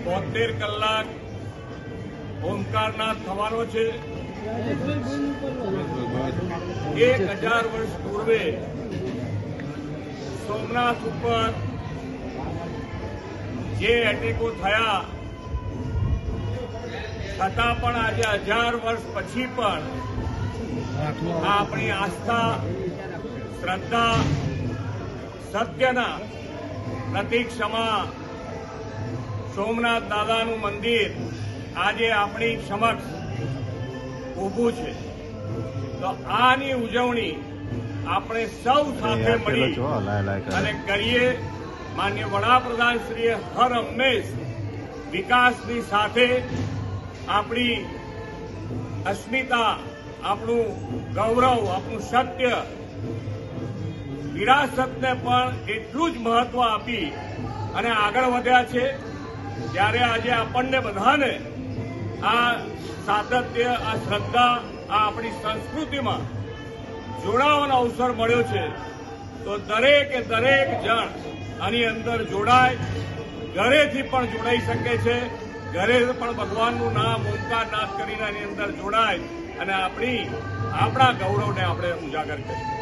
72 કલાક ઓમકારનાથ થવાનો છે। 1000 વર્ષ પૂર્વે સોમનાથ ઉપર જે એટેકો થયા છતાં પણ આજે 1000 વર્ષ પછી પણ આપણી આસ્થા, શ્રદ્ધા, સત્યના પ્રતીક સમા સોમનાથ દાદાનું મંદિર આજે આપણી સમક્ષ ઊભું છે। તો આની ઉજવણી આપણે સૌ સાથે મળી અને કરીએ। માનનીય વડાપ્રધાનશ્રીએ હર હંમેશ વિકાસની સાથે આપણી અસ્મિતા, આપણું ગૌરવ, આપણું સત્ય, વિરાસતને પણ એટલું જ મહત્વ આપી અને આગળ વધ્યા છે। ત્યારે આજે આપણને બધાને આ સાતત્ય, આ શ્રદ્ધા, આ આપણી સંસ્કૃતિમાં જોડાવાનો અવસર મળ્યો છે। તો દરેકે દરેક જણ આની અંદર જોડાય, ઘરેથી પણ જોડાઈ શકે છે, ઘરે પણ ભગવાનનું નામ ઓમકારનાથ કરીને આની અંદર જોડાય અને આપણા ગૌરવને આપણે ઉજાગર કરીએ।